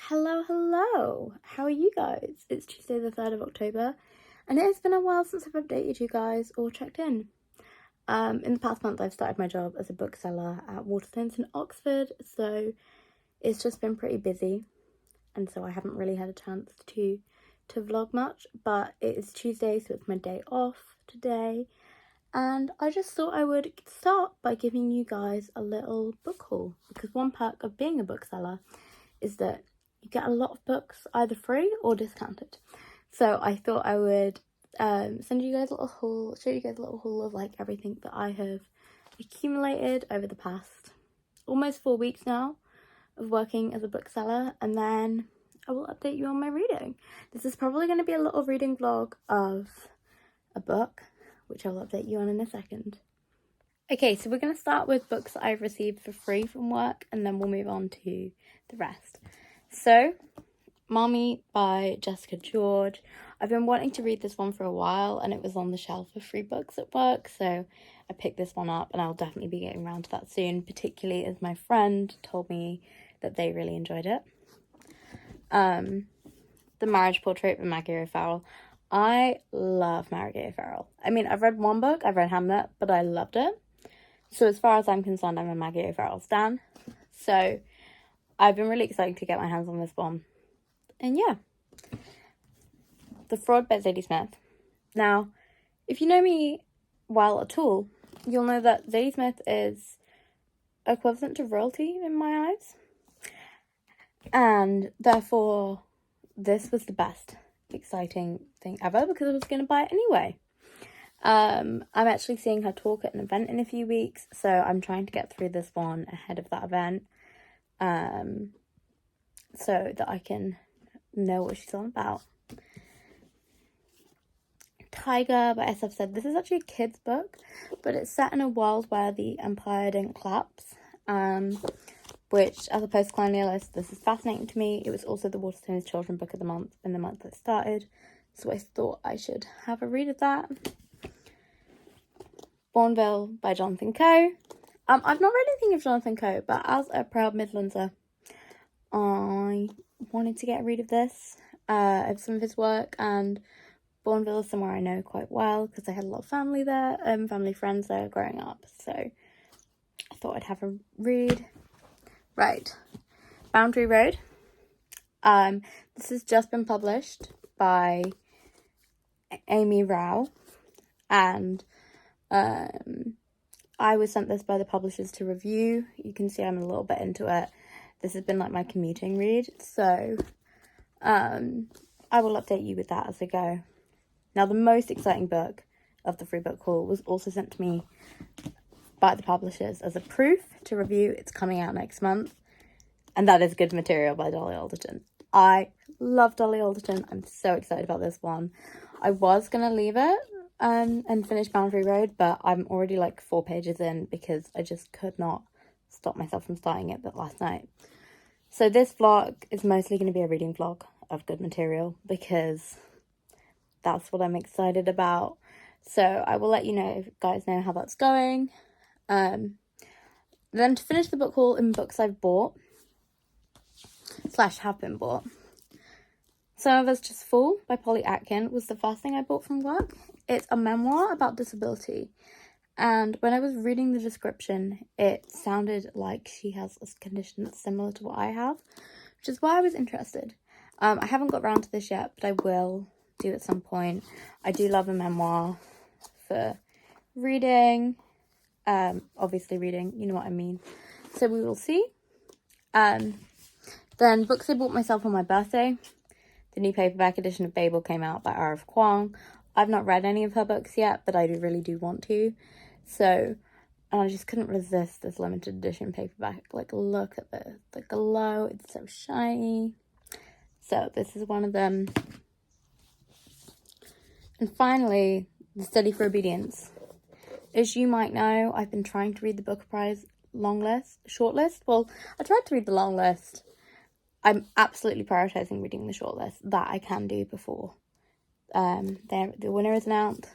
Hello. How are you guys? It's Tuesday the 3rd of October, and it has been a while since I've updated you guys or checked in. In the past month, I've started my job as a bookseller at Waterstones in Oxford, so it's just been pretty busy, and so I haven't really had a chance to vlog much, but it is Tuesday, so it's my day off today, and I just thought I would start by giving you guys a little book haul, because one perk of being a bookseller is that you get a lot of books either free or discounted. So I thought I would send you guys a little haul, show you guys a little haul of like everything that I have accumulated over the past almost 4 weeks now of working as a bookseller, and then I will update you on my reading. This is probably going to be a little reading vlog of a book, which I'll update you on in a second. Okay, so we're going to start with books that I've received for free from work, and then we'll move on to the rest. So, Mommy by Jessica George. I've been wanting to read this one for a while, and it was on the shelf of free books at work, so I picked this one up, and I'll definitely be getting around to that soon, particularly as my friend told me that they really enjoyed it. The Marriage Portrait by Maggie O'Farrell. I love Maggie O'Farrell. I mean, I've read one book, I've read Hamlet, but I loved it. So as far as I'm concerned, I'm a Maggie O'Farrell stan. So I've been really excited to get my hands on this one. And yeah. The Fraud by Zadie Smith. Now, if you know me well at all, you'll know that Zadie Smith is equivalent to royalty in my eyes. And therefore, this was the best exciting thing ever because I was going to buy it anyway. I'm actually seeing her talk at an event in a few weeks, so I'm trying to get through this one ahead of that event, so that I can know what she's on about. Tiger by SF said. This is actually a kid's book, but it's set in a world where the empire didn't collapse, which, as a post-colonialist, this is fascinating to me. It was also the Waterstones Children Book of the Month in the month that started, so I thought I should have a read of that. Bourneville by Jonathan Coe. I've not read anything of Jonathan Coe, but as a proud Midlander, I wanted to get a read of this, of some of his work, and Bourneville is somewhere I know quite well because I had a lot of family there, family friends there growing up, so I thought I'd have a read. Right, Boundary Road. This has just been published by Amy Rao, and I was sent this by the publishers to review. You can see I'm a little bit into it. This has been like my commuting read, so I will update you with that as I go. Now, the most exciting book of the free book haul was also sent to me by the publishers as a proof to review. It's coming out next month, and that is Good Material by Dolly Alderton. I love Dolly Alderton. I'm so excited about this one. I was going to leave it and finish Boundary Road, but I'm already like 4 pages in because I just could not stop myself from starting it last night. So this vlog is mostly going to be a reading vlog of Good Material because that's what I'm excited about. So I will let you know, if you guys know how that's going. Then to finish the book haul in books I've bought / have been bought. Some of Us Just Fall by Polly Atkin was the first thing I bought from work. It's a memoir about disability, and when I was reading the description, it sounded like she has a condition that's similar to what I have, which is why I was interested. I haven't got around to this yet, but I will do at some point. I do love a memoir for reading, obviously reading, you know what I mean. So we will see. Then books I bought myself on my birthday. The new paperback edition of Babel came out by R.F. Kuang. I've not read any of her books yet, but I really do want to. So, and I just couldn't resist this limited edition paperback. Like, look at the glow. It's so shiny. So, this is one of them. And finally, The Study for Obedience. As you might know, I've been trying to read the Booker Prize shortlist. Well, I tried to read the long list. I'm absolutely prioritising reading the shortlist. That I can do before the winner is announced.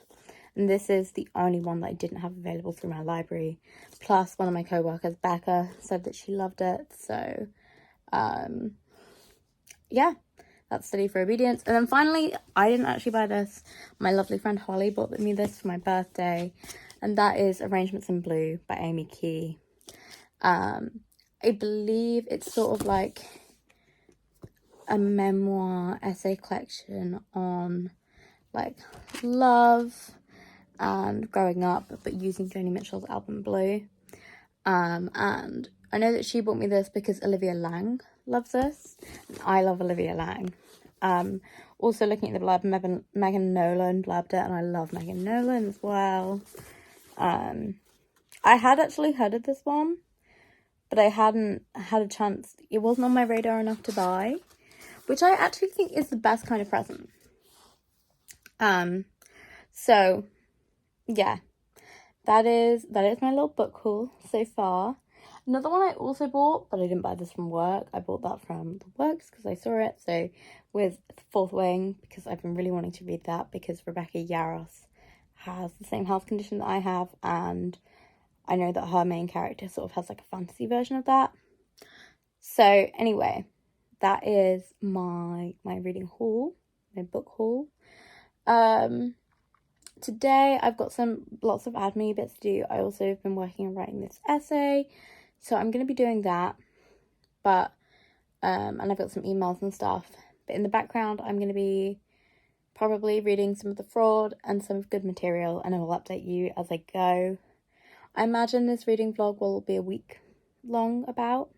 And this is the only one that I didn't have available through my library. Plus, one of my co-workers, Becca, said that she loved it. So, yeah, that's Study for Obedience. And then finally, I didn't actually buy this. My lovely friend Holly bought me this for my birthday. And that is Arrangements in Blue by Amy Key. I believe it's sort of like a memoir essay collection on like love and growing up, but using Joni Mitchell's album Blue. And I know that she bought me this because Olivia Lang loves this. I love Olivia Lang. Also looking at the blurb, Megan Nolan blabbed it, and I love Megan Nolan as well. I had actually heard of this one, but I hadn't had a chance. It wasn't on my radar enough to buy, which I actually think is the best kind of present. So yeah, that is my little book haul so far. Another one I also bought, but I didn't buy this from work. I bought that from the works because I saw it. So with Fourth Wing, because I've been really wanting to read that because Rebecca Yarros has the same health condition that I have, and I know that her main character sort of has like a fantasy version of that. So anyway, that is my reading haul, my book haul. Today I've got lots of admin bits to do. I also have been working on writing this essay, so I'm going to be doing that. But and I've got some emails and stuff. But in the background, I'm going to be probably reading some of The Fraud and some of Good Material, and I will update you as I go. I imagine this reading vlog will be a week long about,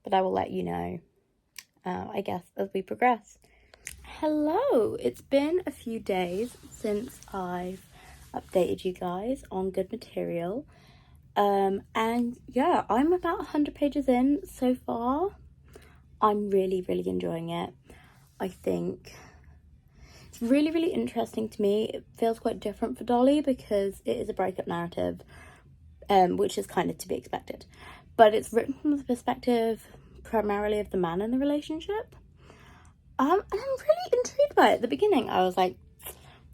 but I will let you know, I guess, as we progress. Hello! It's been a few days since I've updated you guys on Good Material. And yeah, I'm about 100 pages in so far. I'm really, really enjoying it. I think it's really, really interesting to me. It feels quite different for Dolly because it is a breakup narrative, which is kind of to be expected. But it's written from the perspective primarily of the man in the relationship. And I'm really intrigued by it. At the beginning, I was like,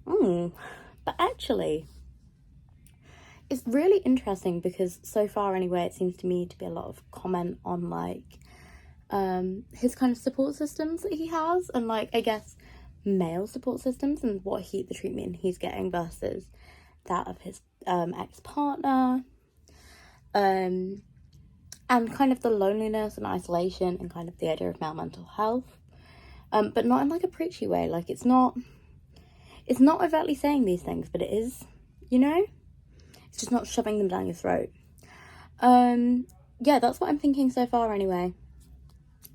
but actually, it's really interesting because so far anyway, it seems to me to be a lot of comment on like his kind of support systems that he has, and like I guess male support systems, and the treatment he's getting versus that of his ex-partner, and kind of the loneliness and isolation and kind of the idea of male mental health, but not in like a preachy way. Like it's not overtly saying these things, but it is, you know, it's just not shoving them down your throat. Yeah, that's what I'm thinking so far anyway,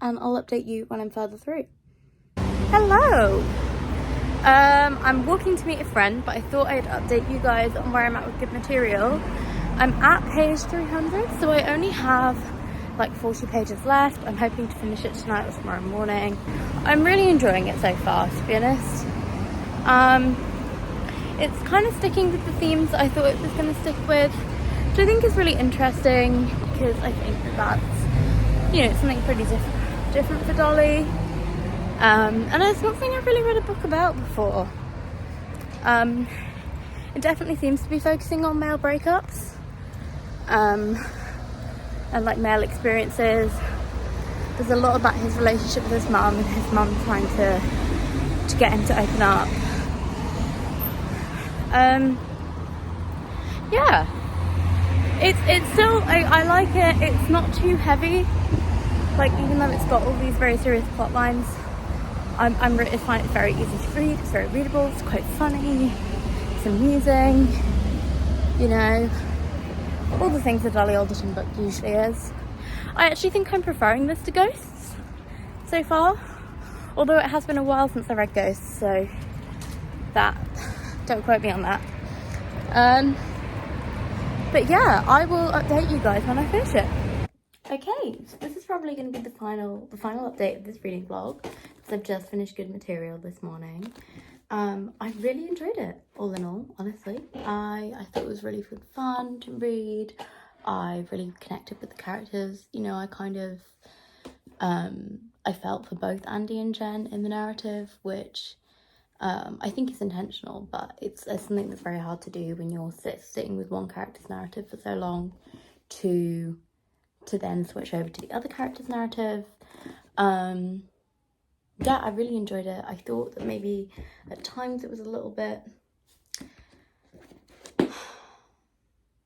and I'll update you when I'm further through. Hello! I'm walking to meet a friend, but I thought I'd update you guys on where I'm at with Good Material. I'm at page 300, so I only have like 40 pages left. I'm hoping to finish it tonight or tomorrow morning. I'm really enjoying it so far, to be honest. It's kind of sticking with the themes that I thought it was going to stick with, which I think is really interesting because I think that's, you know, something pretty different for Dolly. And it's not something I've really read a book about before. It definitely seems to be focusing on male breakups, and like male experiences. There's a lot about his relationship with his mum and his mum trying to get him to open up. Yeah, it's still, I like it. It's not too heavy, like even though it's got all these very serious plot lines. I find it very easy to read. It's very readable. It's quite funny. It's amusing. You know, all the things a Dolly Alderton book usually is. I actually think I'm preferring this to Ghosts so far, although it has been a while since I read Ghosts, so don't quote me on that. But yeah, I will update you guys when I finish it. Okay, so this is probably going to be the final update of this reading vlog, because I've just finished Good Material this morning. I really enjoyed it, all in all, honestly. I thought it was really fun to read. I really connected with the characters. You know, I kind of, I felt for both Andy and Jen in the narrative, which I think is intentional, but it's something that's very hard to do when you're sitting with one character's narrative for so long to then switch over to the other character's narrative. yeah, I really enjoyed it. I thought that maybe at times it was a little bit...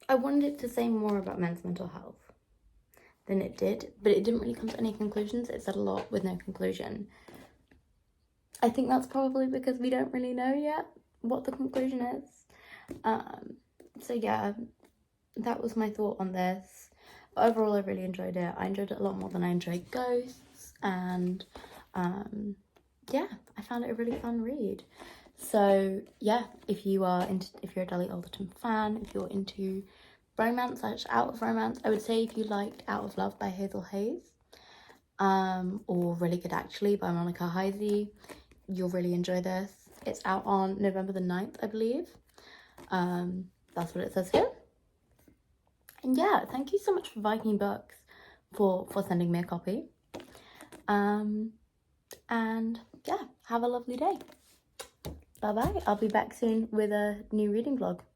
I wanted it to say more about men's mental health than it did, but it didn't really come to any conclusions. It said a lot with no conclusion. I think that's probably because we don't really know yet what the conclusion is. So yeah, that was my thought on this. Overall, I really enjoyed it. I enjoyed it a lot more than I enjoyed Ghosts, and yeah, I found it a really fun read. So yeah, if you're a Dolly Alderton fan, if you're into romance / out of romance, I would say if you liked Out of Love by Hazel Hayes, or Really Good Actually by Monica Heisey, you'll really enjoy this. It's out on November the 9th, I believe. That's what it says here. And yeah, thank you so much for Viking Books for sending me a copy. And yeah, have a lovely day. Bye bye. I'll be back soon with a new reading vlog.